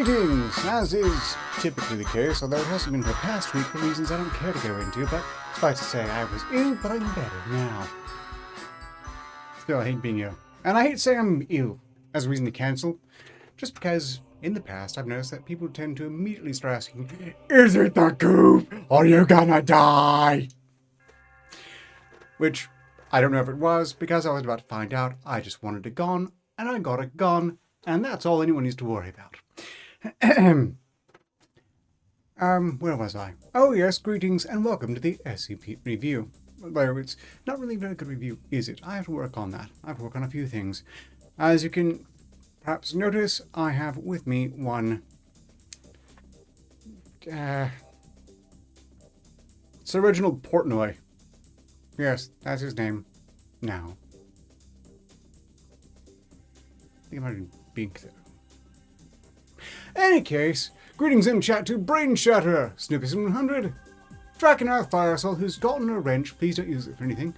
Greetings! As is typically the case, although it hasn't been for the past week for reasons I don't care to go into, but suffice to say I was ill, but I'm better now. Still, I hate being ill. And I hate saying I'm ill as a reason to cancel, just because in the past I've noticed that people tend to immediately start asking, "Is it the goop? Are you gonna die?" Which, I don't know if it was, because I was about to find out. I just wanted it gone, and I got it gone, and that's all anyone needs to worry about. Where was I? Oh yes, greetings and welcome to the SCP review. Though it's not really a very good review, is it? I have to work on that. I have to work on a few things. As you can perhaps notice, I have with me one Sir Reginald Portnoy. Yes, that's his name. Now. I think I might have been Any case, greetings in chat to Brain Shatterer, Snoopy700, Drakenouth Firesol, who's gotten a wrench, please don't use it for anything,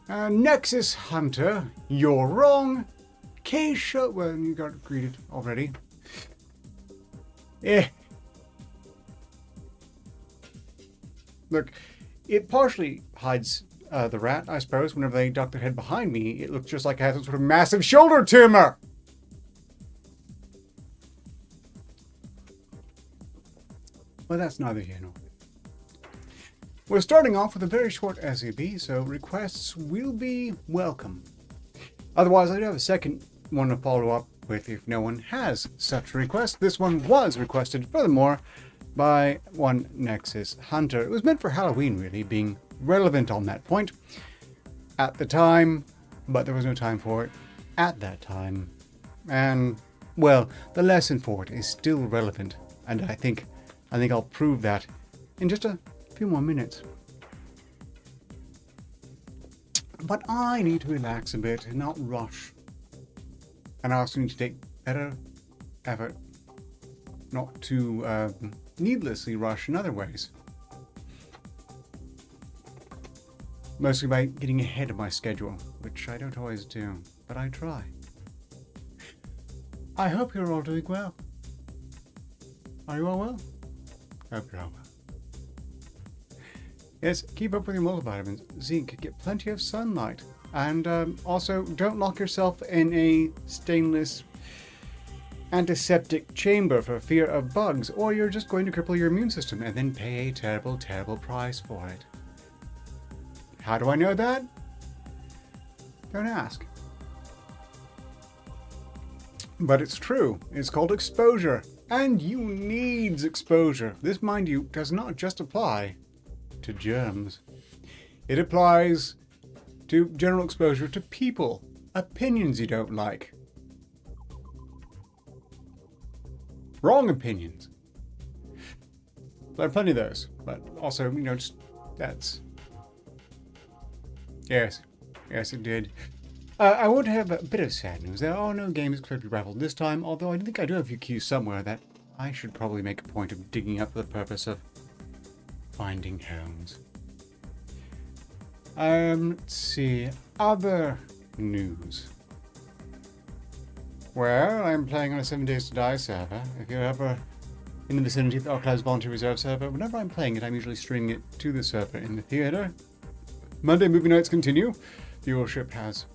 Nexus Hunter, you're wrong, Keisha, well, you got greeted already, Look, it partially hides the rat, I suppose. Whenever they duck their head behind me, it looks just like I have some sort of massive shoulder tumor. Well, that's neither here nor there. We're starting off with a very short SCP, so requests will be welcome. Otherwise, I do have a second one to follow up with if no one has such a request. This one was requested, furthermore, by one Nexus Hunter. It was meant for Halloween, really, being relevant on that point at the time, but there was no time for it at that time. And, well, the lesson for it is still relevant, and I think I'll prove that in just a few more minutes. But I need to relax a bit and not rush. And I also need to take better effort not to needlessly rush in other ways. Mostly by getting ahead of my schedule, which I don't always do, but I try. I hope you're all doing well. Are you all well? Hope you're all well. Yes, keep up with your multivitamins. Zinc, get plenty of sunlight. And also, don't lock yourself in a stainless antiseptic chamber for fear of bugs, or you're just going to cripple your immune system and then pay a terrible, terrible price for it. How do I know that? Don't ask. But it's true. It's called exposure. And you needs exposure. This, mind you, does not just apply to germs. It applies to general exposure to people, opinions you don't like. Wrong opinions. There are plenty of those, but also, just that's... Yes, it did. I would have a bit of sad news. There are no games expected to raffle this time, although I think I do have a few keys somewhere that I should probably make a point of digging up for the purpose of finding homes. Let's see. Other news. Well, I'm playing on a 7 Days to Die server. If you're ever in the vicinity of the Arketer Volunteer Reserve server, whenever I'm playing it, I'm usually streaming it to the server in the theater. Monday movie nights continue. Viewership has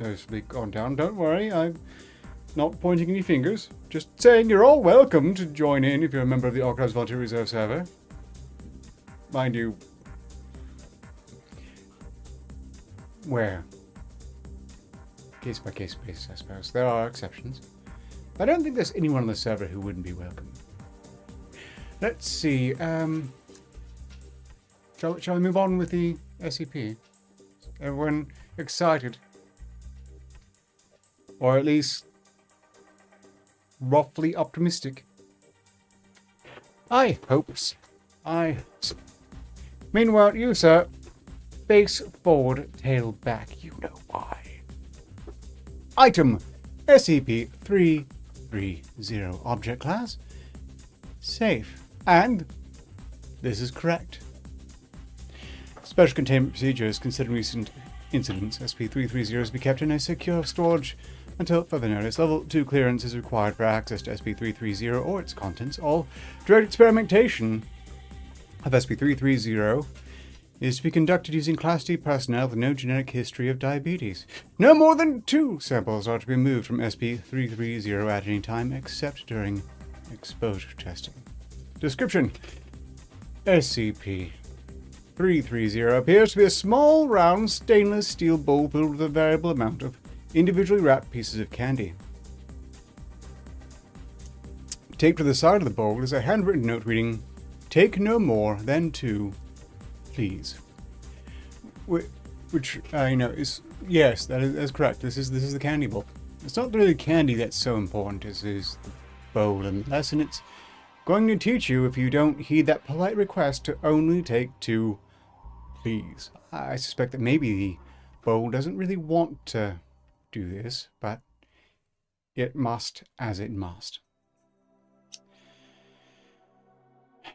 noticeably gone down. Don't worry, I'm not pointing any fingers. Just saying you're all welcome to join in if you're a member of the Arketer Volunteer Reserve server. Mind you, where? Case by case basis, I suppose. There are exceptions. I don't think there's anyone on the server who wouldn't be welcome. Let's see. Shall we move on with the SCP? Everyone excited? Or at least roughly optimistic? I hopes. Meanwhile, you, sir, face forward, tail back. You know why. Item SCP-330. Object class safe. And this is correct. Special containment procedures considering recent incidents. SCP-330 is to be kept in a secure storage until further notice. Level 2 clearance is required for access to SCP-330 or its contents. All direct experimentation of SCP-330 is to be conducted using Class D personnel with no genetic history of diabetes. No more than 2 samples are to be removed from SCP-330 at any time except during exposure testing. Description: SCP-330 appears to be a small, round, stainless steel bowl filled with a variable amount of individually wrapped pieces of candy. Taped to the side of the bowl is a handwritten note reading, "Take no more than 2, please." Which is, yes, that's correct. This is the candy bowl. It's not really candy that's so important as is the bowl and the lesson. It's going to teach you, if you don't heed that polite request, to only take 2, please. I suspect that maybe the bowl doesn't really want to do this, but it must as it must.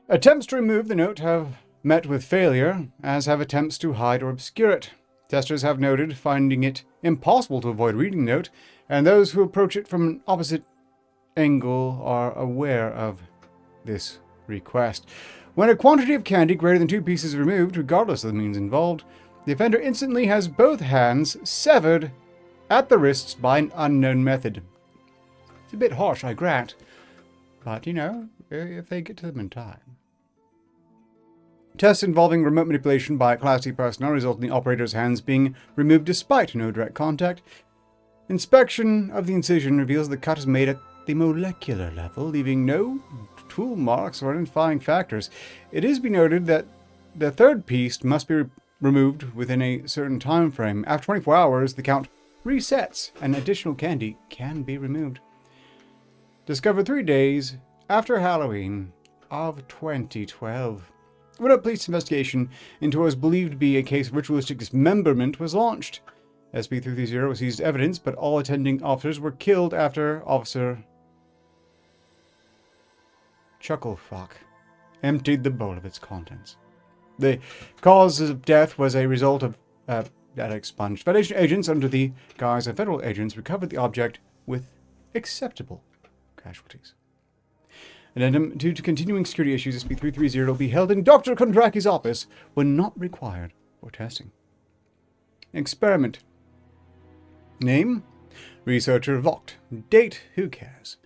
Attempts to remove the note have met with failure, as have attempts to hide or obscure it. Testers have noted finding it impossible to avoid reading the note, and those who approach it from an opposite angle are aware of this request. When a quantity of candy greater than 2 pieces is removed, regardless of the means involved, the offender instantly has both hands severed at the wrists by an unknown method. It's a bit harsh, I grant, but if they get to them in time. Tests involving remote manipulation by Class D personnel result in the operator's hands being removed despite no direct contact. Inspection of the incision reveals the cut is made at the molecular level, leaving no tool marks or identifying factors. It is to be noted that the third piece must be removed within a certain time frame. After 24 hours, the count resets and additional candy can be removed. Discovered 3 days after Halloween of 2012. When a police investigation into what was believed to be a case of ritualistic dismemberment was launched. SCP-330 seized evidence, but all attending officers were killed after Officer Chucklefuck emptied the bowl of its contents. The cause of death was a result of that expunged. Federation agents, under the guise of federal agents, recovered the object with acceptable casualties. Addendum: due to continuing security issues, SCP-330 will be held in Dr. Kondraki's office when not required for testing. Experiment. Name: Researcher Vogt. Date: who cares.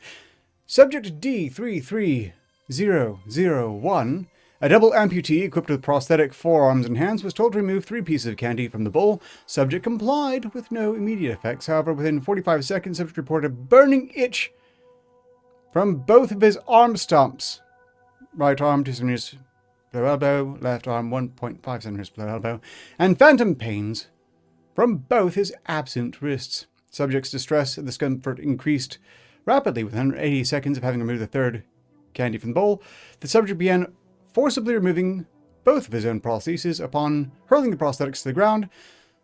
Subject D33001, a double amputee equipped with prosthetic forearms and hands, was told to remove 3 pieces of candy from the bowl. Subject complied with no immediate effects. However, within 45 seconds, subject reported a burning itch from both of his arm stumps. Right arm 2 centimeters below elbow, left arm 1.5 centimeters below elbow, and phantom pains from both his absent wrists. Subject's distress and discomfort increased rapidly within 180 seconds of having removed the 3rd candy from the bowl. The subject began forcibly removing both of his own prostheses. Upon hurling the prosthetics to the ground,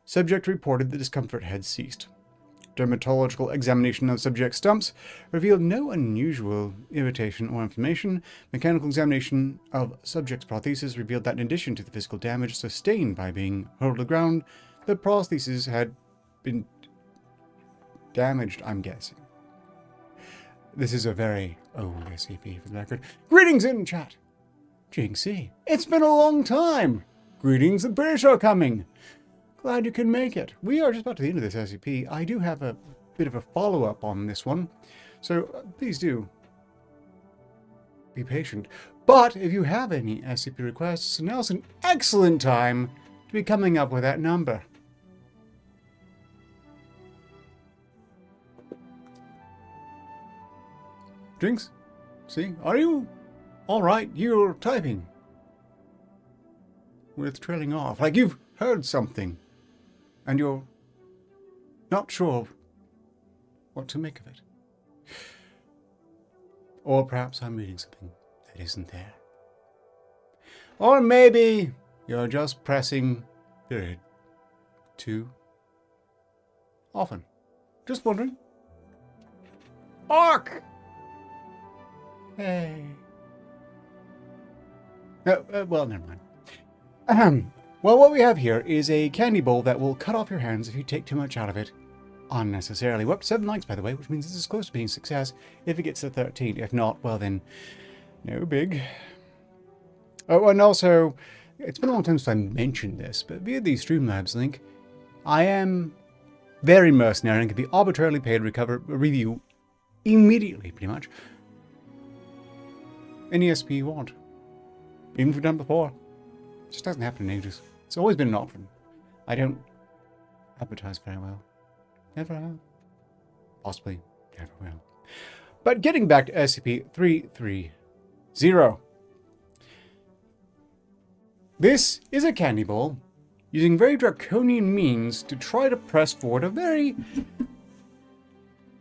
subject reported the discomfort had ceased. Dermatological examination of subject's stumps revealed no unusual irritation or inflammation. Mechanical examination of subject's prosthesis revealed that in addition to the physical damage sustained by being hurled to the ground, the prosthesis had been damaged, I'm guessing. This is a very old SCP for the record. Greetings in chat. Jinxie, it's been a long time. Greetings, the British are coming. Glad you can make it. We are just about to the end of this SCP. I do have a bit of a follow-up on this one, so please do be patient. But if you have any SCP requests, now's an excellent time to be coming up with that number. Jinx, see, are you all right? You're typing with trailing off, like you've heard something. And you're not sure what to make of it. Or perhaps I'm reading something that isn't there. Or maybe you're just pressing period too often. Just wondering. Ark! Hey. Well, never mind. Well, what we have here is a candy bowl that will cut off your hands if you take too much out of it. unnecessarily. We're up to 7 likes, by the way, which means this is close to being a success if it gets to 13. If not, well then, no big. Oh, and also, it's been a long time since I mentioned this, but via the Streamlabs link, I am very mercenary and can be arbitrarily paid to recover a review immediately, pretty much. Any SP you want. Even if we've done before. It just hasn't happened in ages. It's always been an option. I don't advertise very well. Never have. Possibly never will. But getting back to SCP-330. This is a candy ball using very draconian means to try to press forward a very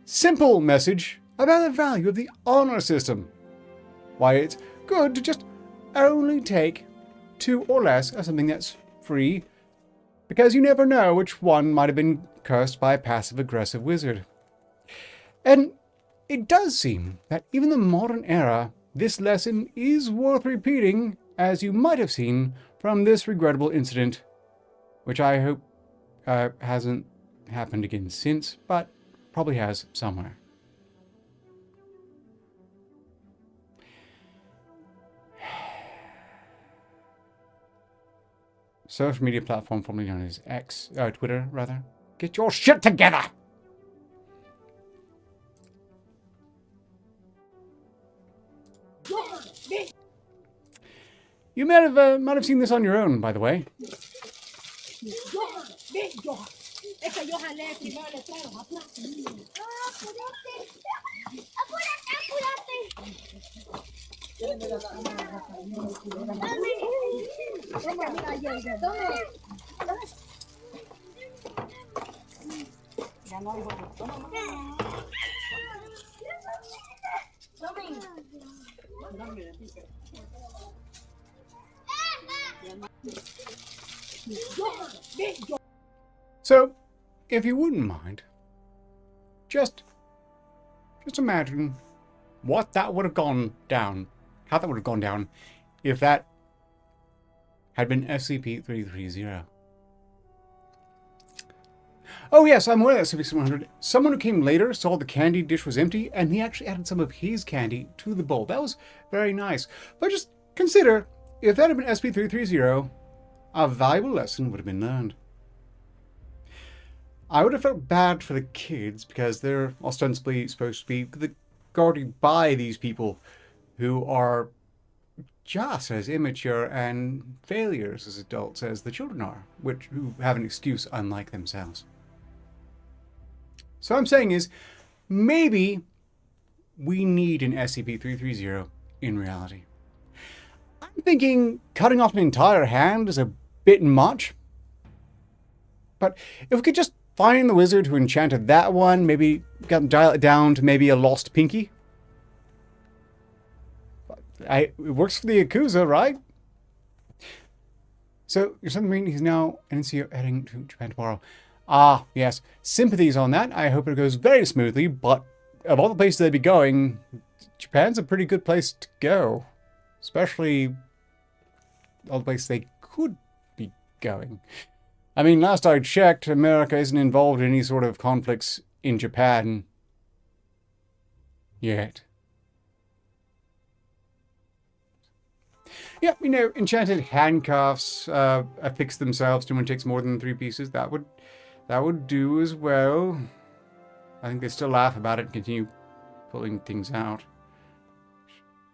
simple message about the value of the honor system. Why it's good to just only take 2 or less of something that's free, because you never know which one might have been cursed by a passive-aggressive wizard. And it does seem that even in the modern era, this lesson is worth repeating, as you might have seen from this regrettable incident, which I hope hasn't happened again since, but probably has somewhere. Social media platform formerly known as Twitter, rather. Get your shit together! You might have seen this on your own, by the way. So, if you wouldn't mind, just imagine what that would have gone down, how that would have gone down if that had been SCP-330. Oh yes, I'm aware of SCP-100. Someone who came later saw the candy dish was empty, and he actually added some of his candy to the bowl. That was very nice. But just consider, if that had been SCP-330, a valuable lesson would have been learned. I would have felt bad for the kids, because they're ostensibly supposed to be guarded by these people who are just as immature and failures as adults as the children are, who have an excuse unlike themselves. So what I'm saying is, maybe we need an SCP-330 in reality. I'm thinking cutting off an entire hand is a bit much. But if we could just find the wizard who enchanted that one, maybe dial it down to maybe a lost pinky. It works for the Yakuza, right? So, you're telling me he's now an NCO heading to Japan tomorrow. Ah, yes. Sympathies on that. I hope it goes very smoothly, but of all the places they'd be going, Japan's a pretty good place to go. Especially all the places they could be going. I mean, last I checked, America isn't involved in any sort of conflicts in Japan yet. Yeah, you know, enchanted handcuffs affix themselves to when it takes more than 3 pieces. That would do as well. I think they still laugh about it and continue pulling things out.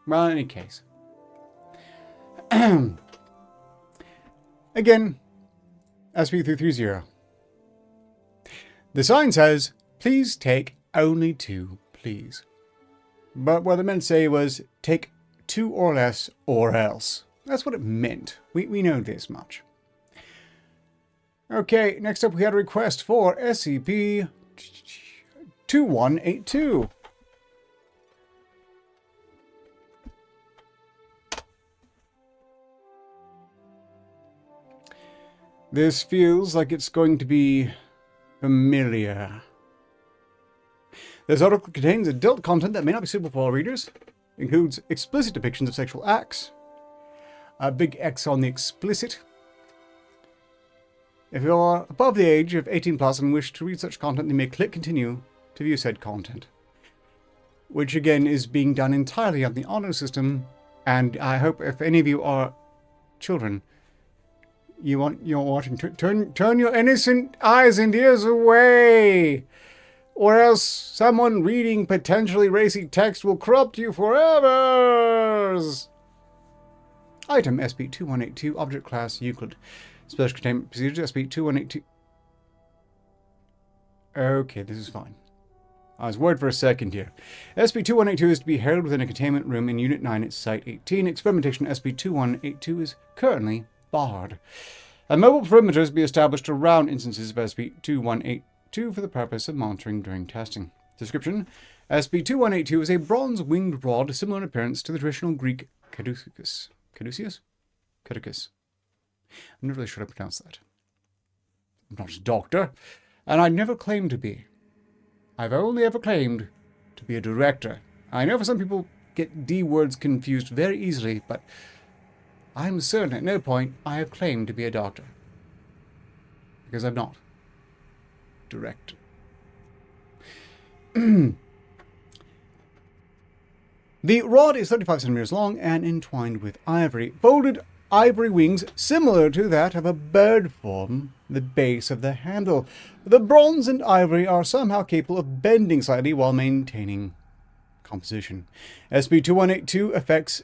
Well, in any case. Again, SCP-330. The sign says, please take only 2, please. But what it meant to say was, take 2 or less, or else. That's what it meant. We know this much. Okay, next up we had a request for SCP-2182. This feels like it's going to be familiar. This article contains adult content that may not be suitable for all readers. Includes explicit depictions of sexual acts. A big X on the explicit. If you are above the age of 18 plus and wish to read such content, you may click continue to view said content. Which again is being done entirely on the honor system, and I hope if any of you are children, you're watching, turn your innocent eyes and ears away, or else someone reading potentially racy text will corrupt you forever. Item SCP-2182, Object Class Euclid. Special Containment Procedures SCP-2182. Okay, this is fine. I was worried for a second here. SCP-2182 is to be held within a containment room in Unit 9 at Site 18. Experimentation SCP-2182 is currently barred. A mobile perimeter is to be established around instances of SCP-2182 for the purpose of monitoring during testing. Description: SCP-2182 is a bronze-winged rod similar in appearance to the traditional Greek caduceus. Caduceus? Caduceus. I'm not really sure how to pronounce that. I'm not a doctor, and I never claimed to be. I've only ever claimed to be a director. I know for some people get D words confused very easily, but I'm certain at no point I have claimed to be a doctor. Because I'm not. Director. The rod is 35 centimeters long and entwined with ivory. Folded ivory wings similar to that of a bird form the base of the handle. The bronze and ivory are somehow capable of bending slightly while maintaining composition. SCP-2182 affects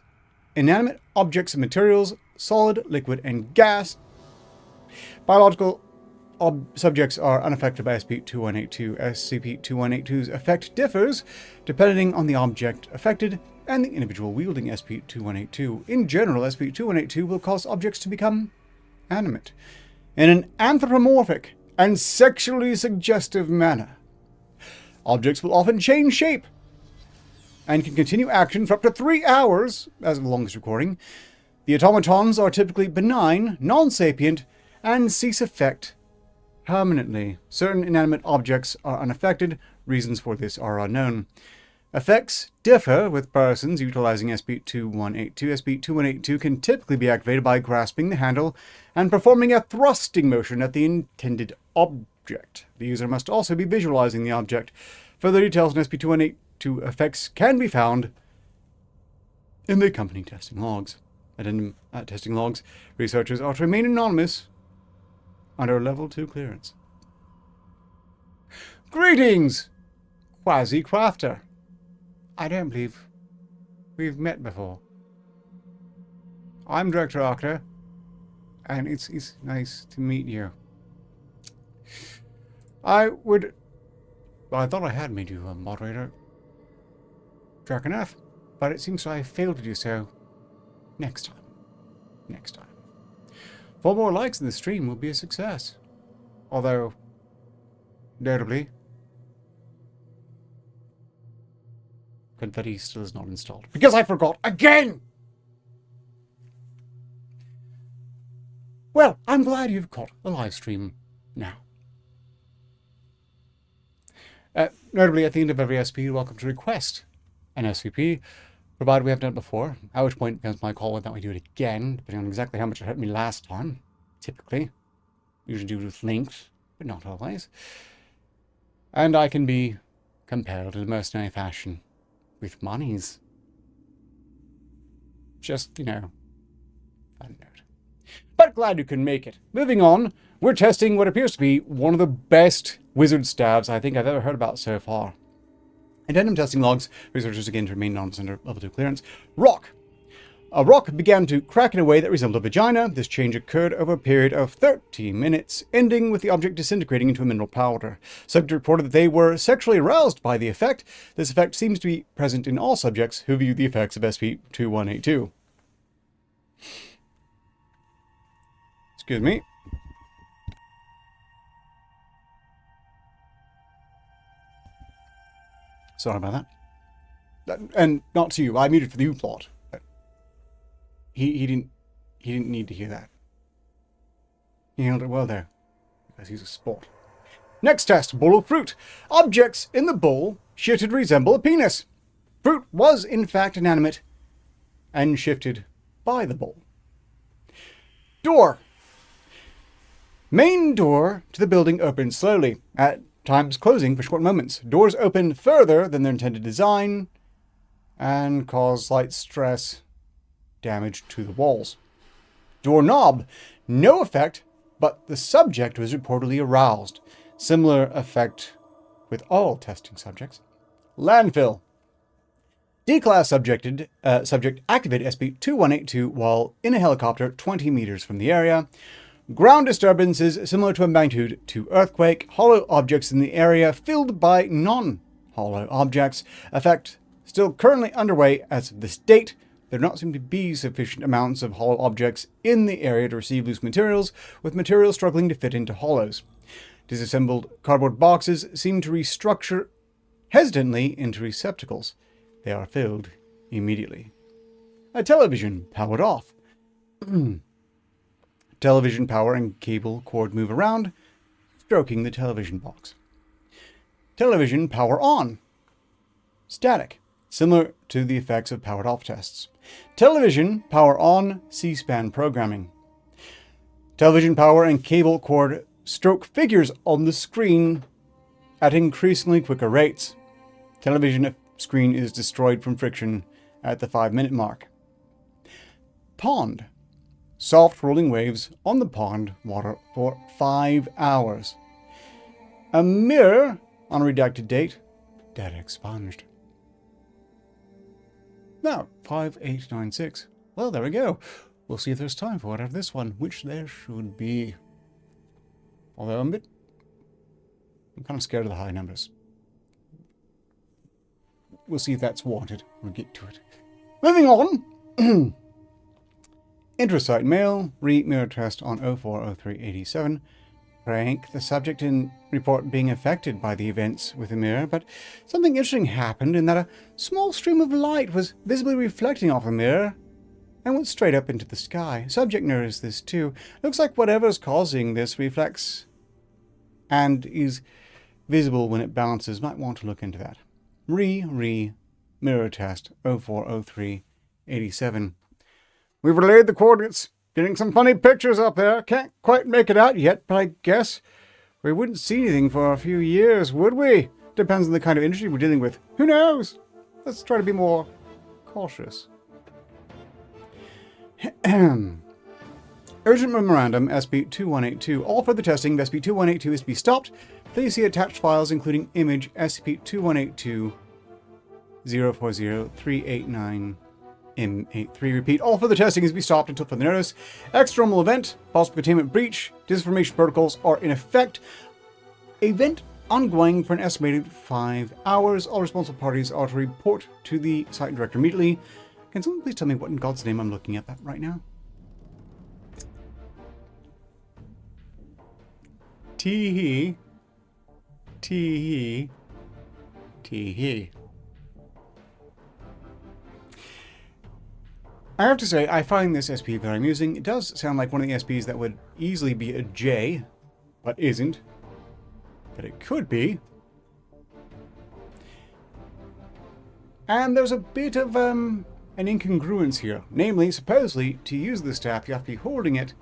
inanimate objects and materials, solid, liquid, and gas. Biological subjects are unaffected by SCP-2182. SCP-2182's effect differs depending on the object affected and the individual wielding SCP-2182. In general, SCP-2182 will cause objects to become animate in an anthropomorphic and sexually suggestive manner. Objects will often change shape and can continue action for up to 3 hours, as of the longest recording. The automatons are typically benign, non-sapient, and cease effect permanently. Certain inanimate objects are unaffected. Reasons for this are unknown. Effects differ with persons utilizing SCP-2182. SCP-2182 can typically be activated by grasping the handle and performing a thrusting motion at the intended object. The user must also be visualizing the object. Further details on SCP-2182 effects can be found in the accompanying testing logs. Addendum testing logs. Researchers are to remain anonymous under Level 2 clearance. Greetings, Quasi-Crafter. I don't believe we've met before. I'm Director Arketer, and it's nice to meet you. Well, I thought I had made you a moderator. Track enough, but it seems I failed to do so. Next time. 4 more likes in the stream will be a success. Although, notably, confetti still is not installed. Because I forgot again! Well, I'm glad you've caught a live stream now. Notably, at the end of every SCP, you're welcome to request an SCP, provided we have done it before, at which point it becomes my call whether we do it again, depending on exactly how much it hurt me last time, typically. Usually due to links, but not always. And I can be compelled in a mercenary fashion with monies. Just, fun note. But glad you can make it. Moving on, we're testing what appears to be one of the best wizard stabs I think I've ever heard about so far. Addendum testing logs. Researchers again to remain anonymous under Level 2 clearance. Rock. A rock began to crack in a way that resembled a vagina. This change occurred over a period of 30 minutes, ending with the object disintegrating into a mineral powder. Subject reported that they were sexually aroused by the effect. This effect seems to be present in all subjects who view the effects of SCP-2182. Excuse me. Sorry about that. And not to you. I muted for the U-plot. He didn't need to hear that. He handled it well there. Because he's a sport. Next test. Bowl of fruit. Objects in the bowl shifted to resemble a penis. Fruit was in fact inanimate and shifted by the bowl. Door. Main door to the building opens slowly, at times closing for short moments. Doors open further than their intended design and cause slight stress damage to the walls. Doorknob, no effect, but the subject was reportedly aroused. Similar effect with all testing subjects. Landfill. D-class subject activated SCP-2182 while in a helicopter 20 meters from the area. Ground disturbances similar to a magnitude 2 earthquake. Hollow objects in the area filled by non-hollow objects. Effect still currently underway as of this date. There do not seem to be sufficient amounts of hollow objects in the area to receive loose materials, with materials struggling to fit into hollows. Disassembled cardboard boxes seem to restructure hesitantly into receptacles. They are filled immediately. A television powered off. Television power and cable cord move around, stroking the television box. Television power on. Static, similar to the effects of powered off tests. Television power on, C-SPAN programming. Television power and cable cord stroke figures on the screen at increasingly quicker rates. Television screen is destroyed from friction at the 5-minute mark. Pond. Soft rolling waves on the pond water for 5 hours. A mirror on a redacted date. Data expunged. Now, 5896. Well, there we go. We'll see if there's time for whatever this one, which there should be. Although I'm kind of scared of the high numbers. We'll see if that's warranted. We'll get to it. Moving on. Intrasite mail. Re-mirror test on 040387. Frank, the subject in report being affected by the events with the mirror, but something interesting happened in that a small stream of light was visibly reflecting off the mirror and went straight up into the sky. Subject noticed this too. Looks like whatever's causing this reflects and is visible when it bounces. Might want to look into that. Mirror test 040387. We've relayed the coordinates. Getting some funny pictures up there. Can't quite make it out yet, but I guess we wouldn't see anything for a few years, would we? Depends on the kind of industry we're dealing with. Who knows? Let's try to be more cautious. Urgent memorandum, SCP-2182. All further testing of SCP-2182 is to be stopped. Please see attached files including image SCP-2182 040-389 M83. Repeat, all further testing is to be stopped until further notice. External event, possible containment breach, disinformation protocols are in effect. Event ongoing for an estimated 5 hours. All responsible parties are to report to the site director immediately. Can someone please tell me what in God's name I'm looking at right now? Tee-hee. Tee-hee. Tee-hee. I have to say, I find this SP very amusing. It does sound like one of the SPs that would easily be a J, but isn't. But it could be. And there's a bit of an incongruence here. Namely, supposedly, to use the staff, you have to be holding it,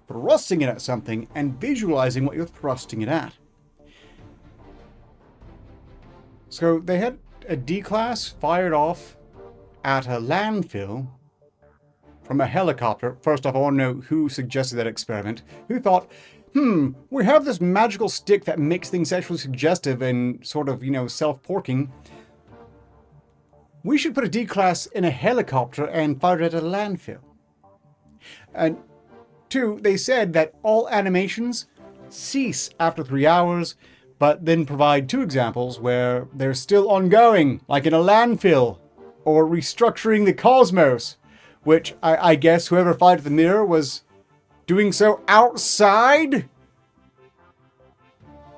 thrusting it at something, and visualizing what you're thrusting it at. So they had a D-class fired off at a landfill from a helicopter. First off, I want to know who suggested that experiment. Who thought, we have this magical stick that makes things sexually suggestive and sort of, self-porking. We should put a D-class in a helicopter and fire it at a landfill. And 2, they said that all animations cease after 3 hours, but then provide 2 examples where they're still ongoing, like in a landfill, or restructuring the cosmos. Which I guess whoever fired the mirror was doing so outside?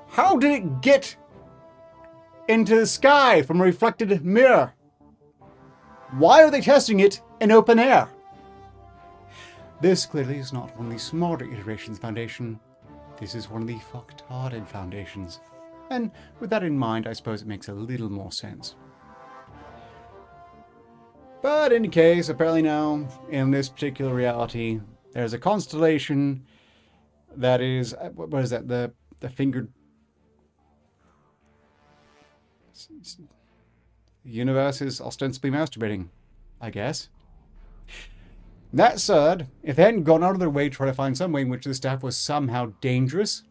How did it get into the sky from a reflected mirror? Why are they testing it in open air? This clearly is not one of the smarter iterations of Foundation. This is one of the fucktarded Foundations. And with that in mind, I suppose it makes a little more sense. But in any case, apparently now, in this particular reality, there's a constellation that is, what is that? The fingered... The universe is ostensibly masturbating, I guess. That said, if they hadn't gone out of their way to try to find some way in which the staff was somehow dangerous,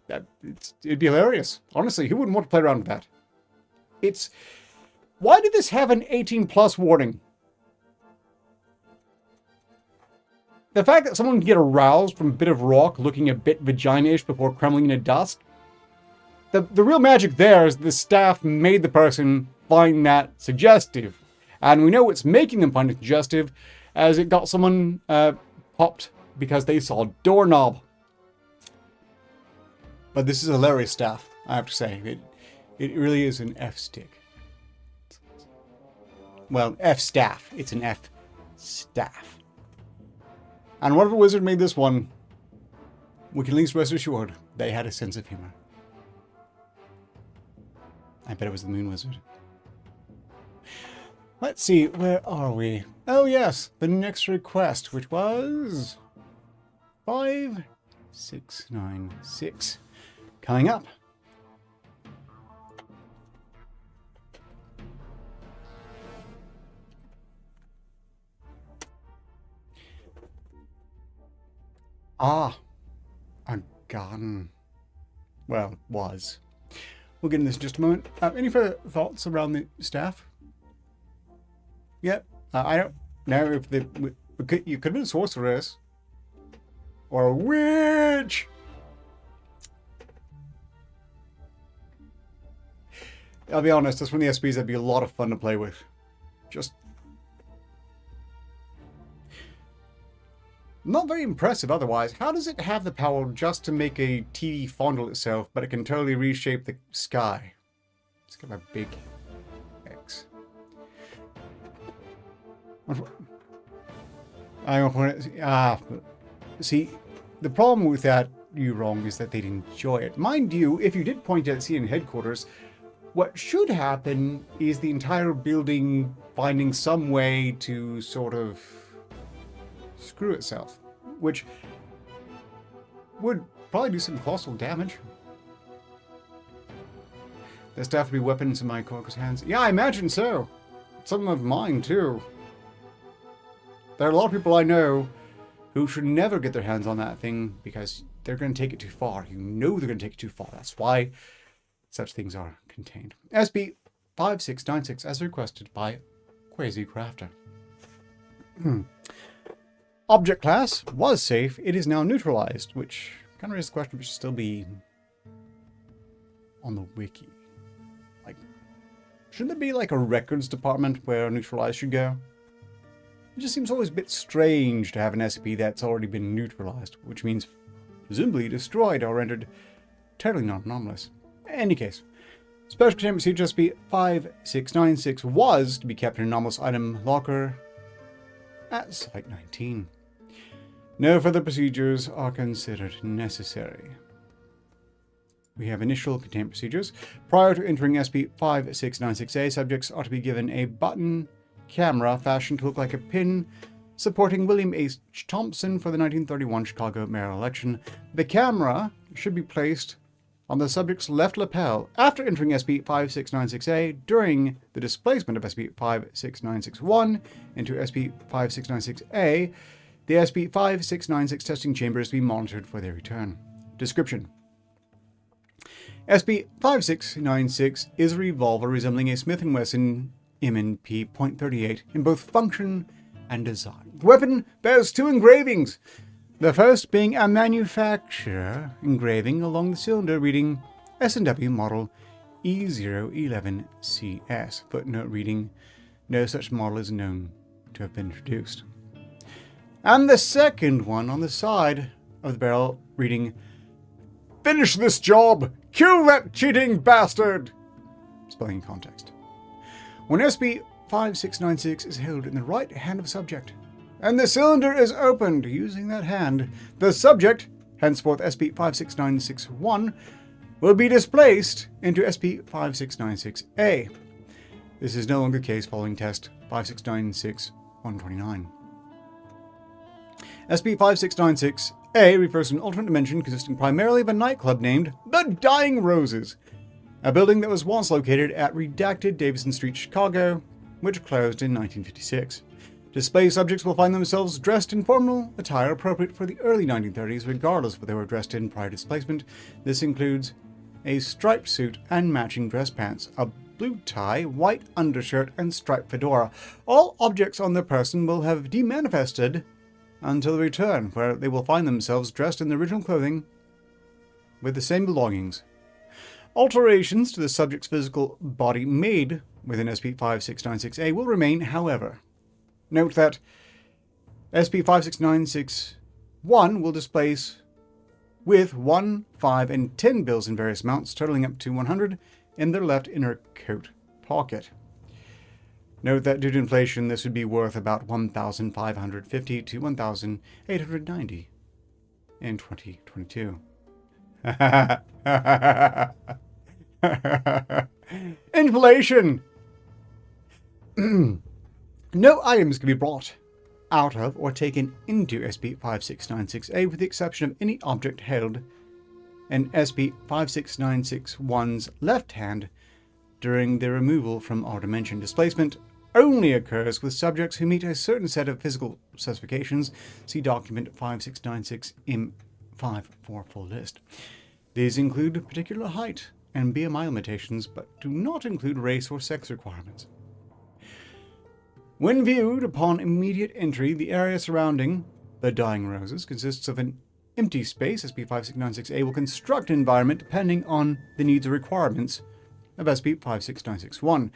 it'd be hilarious. Honestly, who wouldn't want to play around with that? Why did this have an 18+ warning? The fact that someone can get aroused from a bit of rock looking a bit vagina-ish before crumbling into dust, the real magic there is the staff made the person find that suggestive. And we know what's making them find it suggestive, as it got someone popped because they saw a doorknob. But this is hilarious stuff, I have to say. It really is an F-stick. Well, F-staff. It's an F-staff. And whatever wizard made this one, we can at least rest assured they had a sense of humor. I bet it was the Moon Wizard. Let's see, where are we? Oh yes, the next request, which was 5696. Coming up. Ah, a garden. Well, was. We'll get into this in just a moment. Any further thoughts around the staff? Yep. I don't know if you could have been a sorceress. Or a witch! I'll be honest, that's one of the SPs that'd be a lot of fun to play with. Just... not very impressive otherwise. How does it have the power just to make a TV fondle itself, but it can totally reshape the sky? It's got a big X. See, the problem with that, you wrong, is that they'd enjoy it. Mind you, if you did point at CN headquarters, what should happen is the entire building finding some way to sort of screw itself, which would probably do some colossal damage. There's definitely weapons in my Corker's hands. Yeah, I imagine so. Some of mine, too. There are a lot of people I know who should never get their hands on that thing because they're going to take it too far. You know they're going to take it too far. That's why such things are contained. SB-5696, as requested by Quasi Crafter. Object class was safe. It is now neutralized, which kind of raises the question if it should still be on the wiki. Like, shouldn't there be like a records department where neutralized should go? It just seems always a bit strange to have an SCP that's already been neutralized, which means presumably destroyed or rendered totally non-anomalous. In any case, special containment procedure SCP-5696 was to be kept in an anomalous item locker at Site 19. No further procedures are considered necessary. We have initial containment procedures. Prior to entering SCP-5696-A, subjects are to be given a button camera fashioned to look like a pin supporting William H. Thompson for the 1931 Chicago mayoral election. The camera should be placed on the subject's left lapel after entering SCP-5696-A. During the displacement of SCP-56961 into SCP-5696-A, the SCP-5696 testing chamber is to be monitored for their return. Description: SCP-5696 is a revolver resembling a Smith & Wesson M&P .38 in both function and design. The weapon bears two engravings, the first being a manufacturer engraving along the cylinder reading S&W model E011CS. Footnote reading, no such model is known to have been introduced. And the second one on the side of the barrel reading, "Finish this job! Kill that cheating bastard!" Spelling in context. When SCP-5696 is held in the right hand of the subject, and the cylinder is opened using that hand, the subject, henceforth SCP-56961, will be displaced into SCP-5696-A. This is no longer the case following test 5696-129. SCP-5696-A refers to an alternate dimension consisting primarily of a nightclub named The Dying Roses, a building that was once located at redacted Davison Street, Chicago, which closed in 1956. Display subjects will find themselves dressed in formal attire appropriate for the early 1930s, regardless of what they were dressed in prior to displacement. This includes a striped suit and matching dress pants, a blue tie, white undershirt, and striped fedora. All objects on their person will have demanifested until the return, where they will find themselves dressed in the original clothing with the same belongings. Alterations to the subject's physical body made within SCP-5696-A will remain, however. Note that SCP-5696-1 will displace with 1, 5, and 10 bills in various amounts, totaling up to 100 in their left inner coat pocket. Note that due to inflation, this would be worth about 1,550 to 1,890 in 2022. Inflation! No items can be brought out of or taken into SCP-5696-A with the exception of any object held in SCP-5696-1's left hand during their removal from our dimension. Displacement only occurs with subjects who meet a certain set of physical specifications. See document 5696-M5 for full list. These include particular height and BMI limitations, but do not include race or sex requirements. When viewed upon immediate entry, the area surrounding the Dying Roses consists of an empty space. SCP-5696-A will construct an environment depending on the needs or requirements of SCP-5696-1.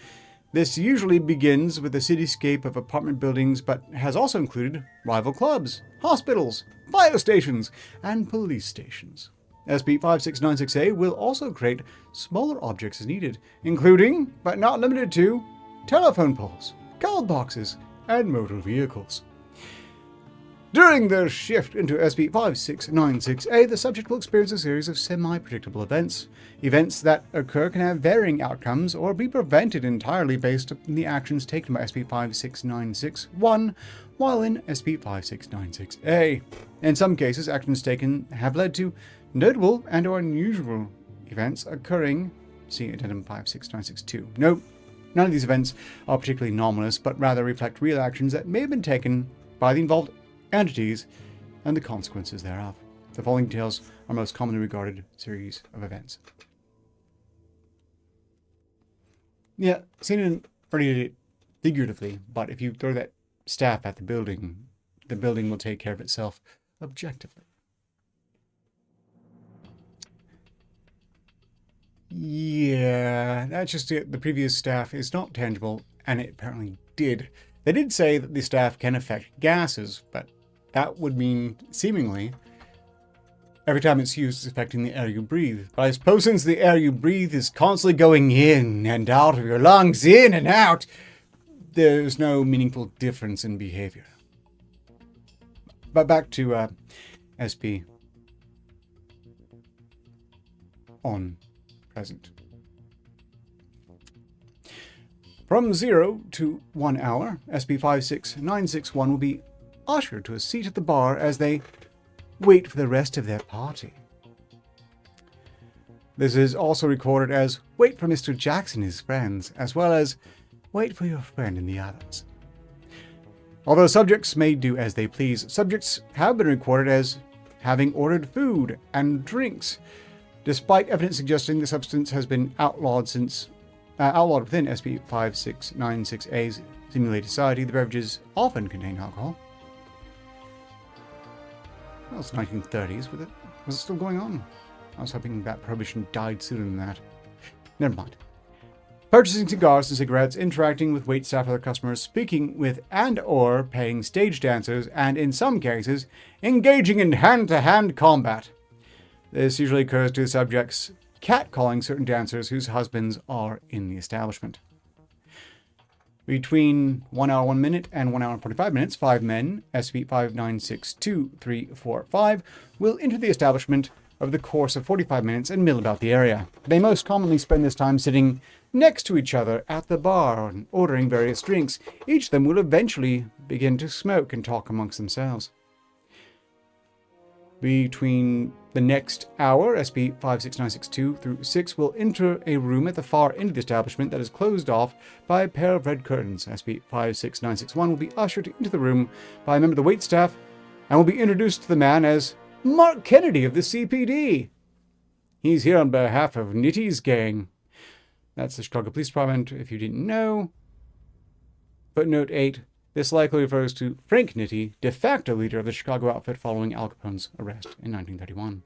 This usually begins with a cityscape of apartment buildings, but has also included rival clubs, hospitals, fire stations, and police stations. SCP-5696-A will also create smaller objects as needed, including, but not limited to, telephone poles, call boxes, and motor vehicles. During their shift into SCP-5696-A, the subject will experience a series of semi-predictable events. Events that occur can have varying outcomes or be prevented entirely based on the actions taken by SCP-5696-1 while in SCP-5696-A. In some cases, actions taken have led to notable and or unusual events occurring. See Addendum 5696-2. Note, none of these events are particularly anomalous, but rather reflect real actions that may have been taken by the involved entities and the consequences thereof. The following details are most commonly regarded series of events. Yeah, seen it already figuratively, but if you throw that staff at the building will take care of itself objectively. Yeah, that's just it. The previous staff is not tangible, and it apparently did. They did say that the staff can affect gases, but that would mean, seemingly, every time it's used, it's affecting the air you breathe. But I suppose since the air you breathe is constantly going in and out of your lungs, in and out, there's no meaningful difference in behavior. But back to SP on present. From 0 to 1 hour, SCP-56961 will be ushered to a seat at the bar as they wait for the rest of their party. This is also recorded as wait for Mr. Jackson and his friends, as well as wait for your friend and the others. Although subjects may do as they please, subjects have been recorded as having ordered food and drinks, despite evidence suggesting the substance has been outlawed within SCP-5696-A's simulated society. The beverages often contain alcohol. Well, it's 1930s. Was it still going on? I was hoping that prohibition died sooner than that. Never mind. Purchasing cigars and cigarettes, interacting with waitstaff and other customers, speaking with and or paying stage dancers, and in some cases, engaging in hand-to-hand combat. This usually occurs to the subjects catcalling certain dancers whose husbands are in the establishment. Between 1 hour 1 minute and 1 hour and 45 minutes, 5 men, SCP-5962-345, will enter the establishment over the course of 45 minutes and mill about the area. They most commonly spend this time sitting next to each other at the bar and ordering various drinks. Each of them will eventually begin to smoke and talk amongst themselves. Between the next hour, SCP-56962 through 6 will enter a room at the far end of the establishment that is closed off by a pair of red curtains. SCP-56961 will be ushered into the room by a member of the waitstaff and will be introduced to the man as Mark Kennedy of the CPD. He's here on behalf of Nitty's gang. That's the Chicago Police Department, if you didn't know. Footnote 8. This likely refers to Frank Nitti, de facto leader of the Chicago outfit following Al Capone's arrest in 1931.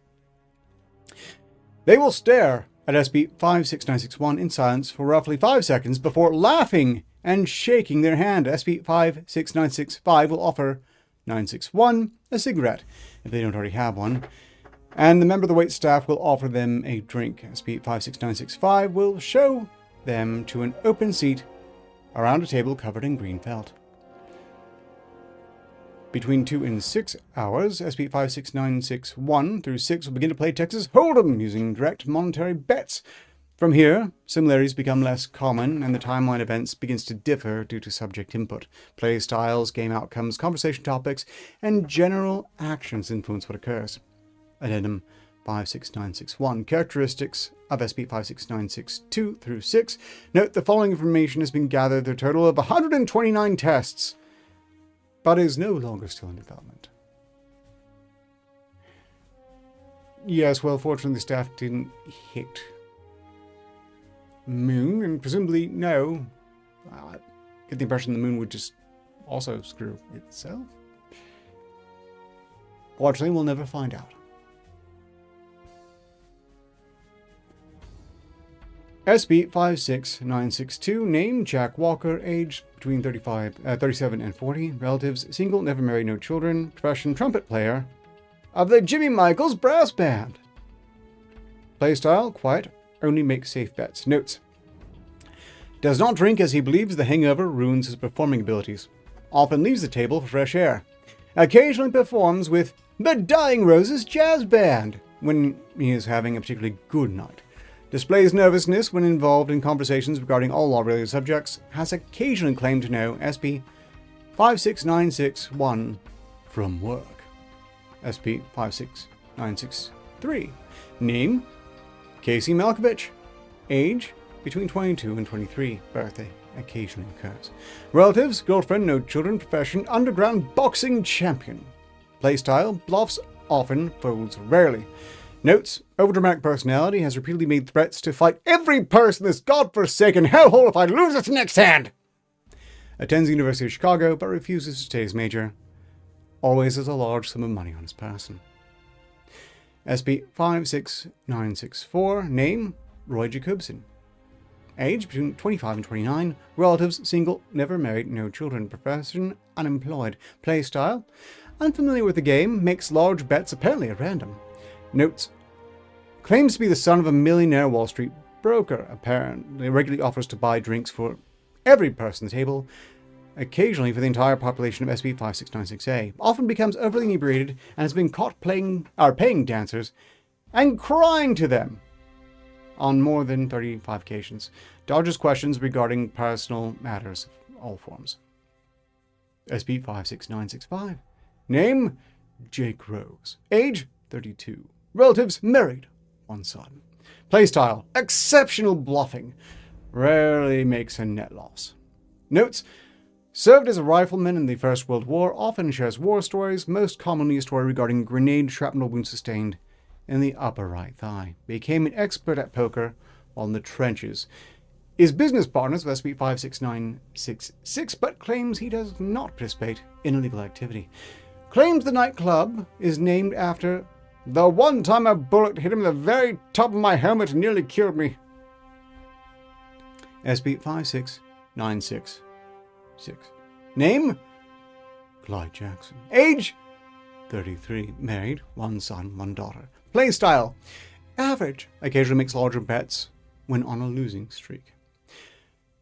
They will stare at SCP-56961 in silence for roughly 5 seconds before laughing and shaking their hand. SCP-56965 will offer 961 a cigarette, if they don't already have one, and the member of the waitstaff will offer them a drink. SCP-56965 will show them to an open seat around a table covered in green felt. Between 2 and 6 hours, SCP-56961 through 6 will begin to play Texas Hold'em using direct monetary bets. From here, similarities become less common and the timeline events begins to differ due to subject input. Play styles, game outcomes, conversation topics, and general actions influence what occurs. Addendum 56961. Characteristics of SCP-56962 through 6. Note the following information has been gathered through a total of 129 tests, but is no longer still in development. Yes, well, fortunately the staff didn't hit Moon, and presumably, no. I get the impression the Moon would just also screw itself. Fortunately, we'll never find out. SCP-56962, name Jack Walker, age between 37 and 40, relatives single, never married, no children, profession trumpet player of the Jimmy Michaels Brass Band. Playstyle, quiet, only makes safe bets. Notes: does not drink as he believes the hangover ruins his performing abilities. Often leaves the table for fresh air. Occasionally performs with the Dying Roses Jazz Band when he is having a particularly good night. Displays nervousness when involved in conversations regarding all law-related subjects. Has occasionally claimed to know SCP-56961 from work. SCP-56963. Name: Casey Malkovich. Age: between 22 and 23. Birthday occasionally occurs. Relatives: girlfriend, no children. Profession: underground boxing champion. Playstyle: bluffs often, folds rarely. Notes: overdramatic personality, has repeatedly made threats to fight every person in this godforsaken hellhole if I lose its next hand. Attends the University of Chicago, but refuses to take his major. Always has a large sum of money on his person. SCP-56964. Name: Roy Jacobson. Age: between 25 and 29. Relatives: single, never married, no children. Profession: unemployed. Playstyle: unfamiliar with the game, makes large bets apparently at random. Notes: claims to be the son of a millionaire Wall Street broker. Apparently regularly offers to buy drinks for every person at the table, occasionally for the entire population of SCP-56968. Often becomes overly inebriated and has been caught paying dancers and crying to them on more than 35 occasions. Dodges questions regarding personal matters of all forms. SCP-56965. Name: Jake Rose. Age: 32. Relatives: married, one son. Playstyle: exceptional bluffing. Rarely makes a net loss. Notes: served as a rifleman in the First World War, often shares war stories, most commonly a story regarding grenade shrapnel wounds sustained in the upper right thigh. Became an expert at poker while in the trenches. Is business partners with SCP-56966, but claims he does not participate in illegal activity. Claims the nightclub is named after the one time a bullet hit him in the very top of my helmet and nearly killed me. SCP-56966. Name: Clyde Jackson. Age: 33. Married, one son, one daughter. Playstyle: average. Occasionally makes larger bets when on a losing streak.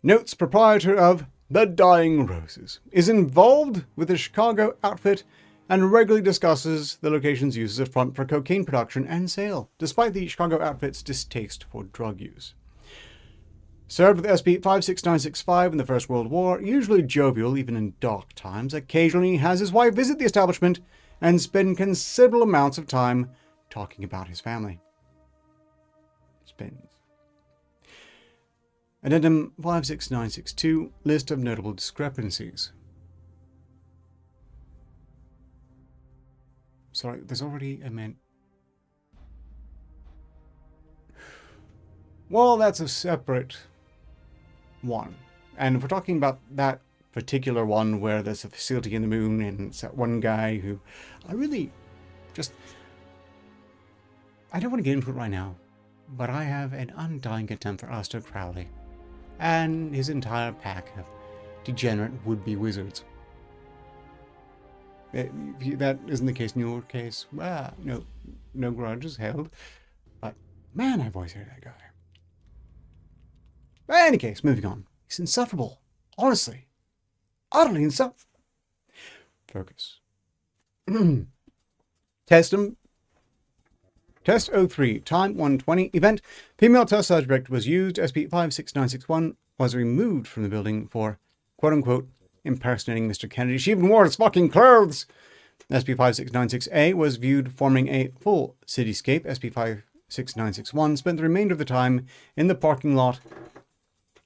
Notes: proprietor of the Dying Roses. Is involved with the Chicago outfit and regularly discusses the location's use as a front for cocaine production and sale, despite the Chicago outfit's distaste for drug use. Served with SCP-56965 in the First World War, usually jovial even in dark times. Occasionally has his wife visit the establishment and spend considerable amounts of time talking about his family. Spins. Addendum 56962, list of notable discrepancies. Sorry, there's already a man. Well, that's a separate one. And if we're talking about that particular one where there's a facility in the moon and it's that one guy who I really just... I don't want to get into it right now, but I have an undying contempt for Aleister Crowley and his entire pack of degenerate would-be wizards. If that isn't the case in your case, well, no grudges held. But man, I've always hated that guy. But in any case, moving on. He's insufferable. Honestly. Utterly insufferable. Focus. Test 03, time 120. Event, female test subject was used. SCP-56961 was removed from the building for, quote-unquote, impersonating Mr. Kennedy. She even wore his fucking clothes. SCP-5696-A was viewed forming a full cityscape. SCP-56961 spent the remainder of the time in the parking lot